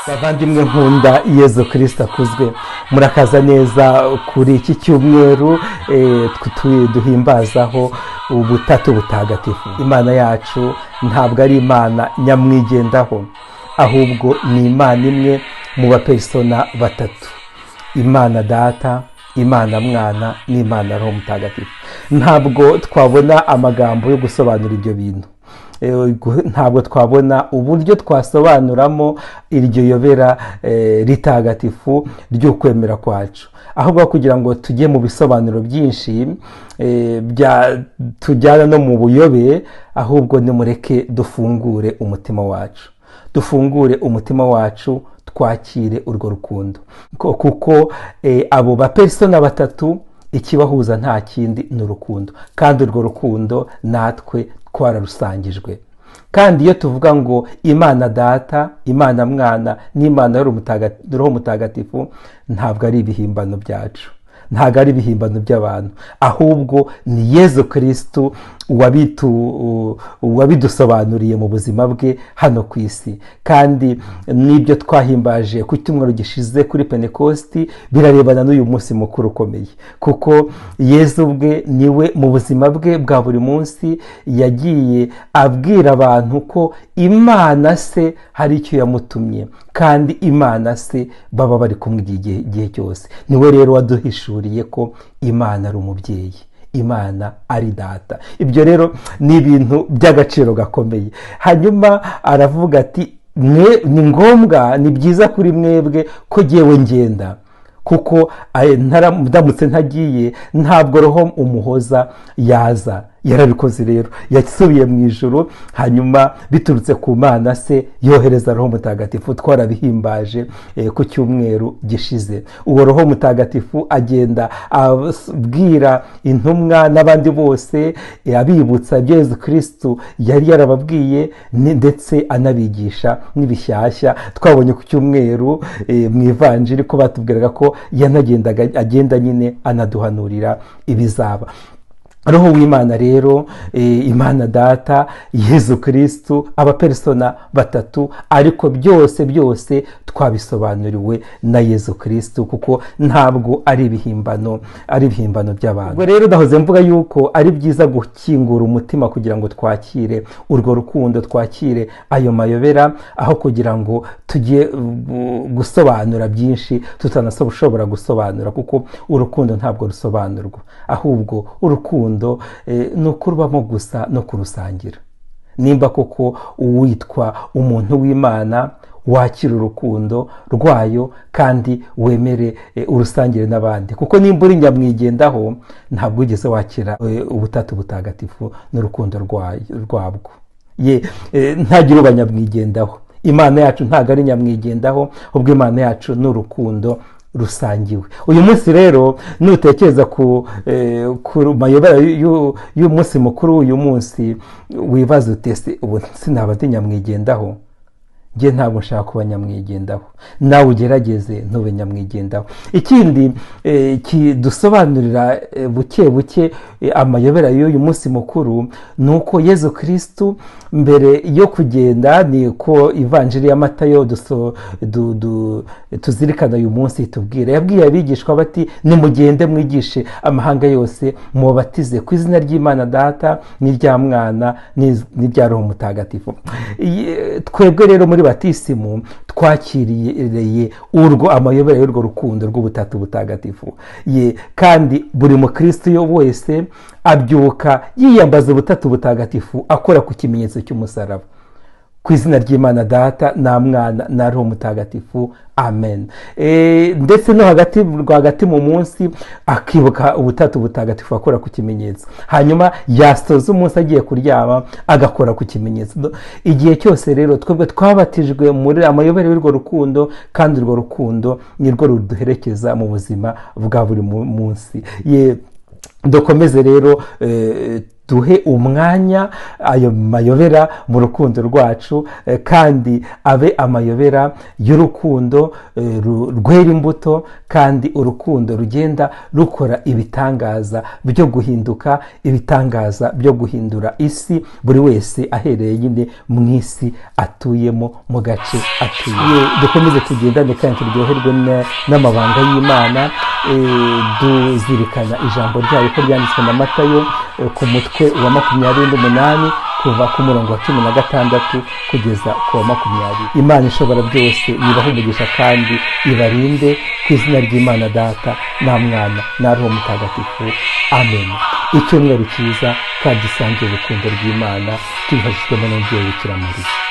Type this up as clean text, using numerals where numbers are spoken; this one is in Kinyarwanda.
bavandimwe nkunda Yezu Kristo akuzwe, murakaza neza kuri iki cyumweru duhimbazaho ubutatu butagatifu. Imana yacu ntabwo ari Imana nyamwigendaho, ahubwo ni Imana imwe mu bapersona batatu: Imana Data, Imana Mwana n'Imana Roho Mutagatifu. Ntabwo twabona amagambo yo gusobanura ibyo bintu, ntabwo twabona uburyo twasobanuramo iryo yobera ritagatifu ry'ukwemera kwacu, ahubwo kugira ngo tujye mu bisobanuro byinshi tujyana no mu buyobe, ahubwo nimureke dufungure umutima wacu, twakire urwo rukundo, kuko abo bapersona batatu ikibahuza nta kindi ni urukundo, kandi urwo rukundo natwe twararusangijwe. Kandi iyo tuvuga ngo Imana Data, Imana Mwana n'Imana Roho Mutagatifu, ntabwo ari ibihimbano byacu, ntabwo ari ibihimbano by'abantu, ahubwo ni Yezu Kristo wabidusobanuriye mu buzima bwe hano ku isi. Kandi n'ibyo twahimbaje ku cyumweru gishize kuri Pentekosti birarebana n'uyu munsi mukuru ukomeye, kuko Yezu ubwe niwe mu buzima bwe bwa buri munsi yagiye abwira abantu ko Imana se hari icyo yamutumye, kandi Imana se baba bari kumwe igihe cyose. Niwe rero waduhishuriye ko Imana ari umubyeyi, Imana ari Data. Ibyo rero ni ibintu by'agaciro gakomeye. Hanyuma aravuga ati, ni ngombwa, ni byiza kuri mwebwe ko jyewe ngenda, kuko ndamutse ntagiye ntabwo Roho umuhoza yaza. Yarabikoze rero, yasubiye mu ijuru, hanyuma biturutse ku Mana se yohereza Roho Mutagatifu. Twarabihimbaje ku cyumweru gishize. Uwo Roho Mutagatifu agenda abwira intumwa n'abandi bose, abibutsa ibyo Yezu Kristo yari yarababwiye, ndetse anabigisha n'ibishyashya. Twabonye ku cyumweru mu Ivanjiri ko batubwiraga ko yanagendaga agenda nyine anaduhanurira ibizaba. Roho w'Imana rero, Imana Data, Yezu Kristo, abapersona batatu, ariko byose twabisobanuriwe na Yezu Kristo, kuko ntabwo ari ibihimbano by'abantu. Ubwo rero ndahoze mvuga yuko ari byiza gukingura umutima kugira ngo twakire urwo rukundo, twakire ayo mayobera, aho kugira ngo tujye gusobanura byinshi tutanasoboshobora gusobanura, kuko urukundo ntabwo rusobanurwa, ahubwo urukundo ni ukurubamo gusa no kurusangira. Nimba koko uwitwa umuntu w'Imana, wakira urukundo rwayo kandi wemere urusangire n'abandi, kuko nimba uri nyamwigendaho ntabwo wigeze wakira ubutatu butagatifu n'urukundo rwabwo. Ntagire uba nyamwigendaho. Imana yacu ntabwo ari nyamwigendaho, ubwo Imana yacu ni urukundo rusangiwe. Uyu munsi rero nutekereza ku mayobera y'umunsi mukuru w'uyu munsi, wibaza utese ubu sinaba ndi nyamwigendaho? Njye ntabwo nshaka kuba nyamwigendaho. Nawe ugerageze ntube nyamwigendaho. Ikindi kidusobanurira buke amayobera y'uyu munsi mukuru ni uko Yezu Kristo mbere yo kugenda, ni ko Ivanjiri ya Matayo tuzirikana uyu munsi tubwira, yabwiye abigishwa bati, nimugende mwigishe amahanga yose, mubatize ku izina ry'Imana Data n'irya Mwana n'irya Roho Mutagatifu. Twebwe rero muri batisimu twakiriye amayobera y'urwo rukundo rw'ubutatu butagatifu. Kandi buri mukristo wese abyuka yiyambaza ubutatu butagatifu, akora ku kimenyetso cy'umusaraba, ku izina ry'Imana Data na Mwana na Roho Mutagatifu, amen. Ndetse no rwagati mu munsi akibuka ubutatu butagatifu, akora ku kimenyetso. Hanyuma yasoza umunsi agiye kuryama, agakora ku kimenyetso. Igihe cyose rero twebwe twabatijwe muri amayobera y'urwo rukundo, kandi urwo rukundo nirwo ruduherekeza mu buzima bwa buri munsi. Dukomeze rero duhe umwanya ayo mayobera mu rukundo rwacu, kandi abe amayobera y'urukundo rwera imbuto, kandi urukundo rugenda rukora ibitangaza byo guhinduka, ibitangaza byo guhindura isi, buri wese ahereye nyine mu isi atuyemo, mu gace atuye. Dukomeze tugendane kandi turyoherwe n'amabanga y'Imana, duzirikana ijambo ryayo ko ryanditswe na Matayo ku mutwe wa 28 kuva ku murongo wa 16 kugeza ku wa 20. Imana ishobora byose nibaho umugisha kandi ibarinde, ku izina ry'Imana Data na Mwana na Roho Mutagatifu, amen. Icyumweru cyiza kandi dusangiye urukundo rw'Imana tubifashijwemo n'umubyeyi Bikira Mariya.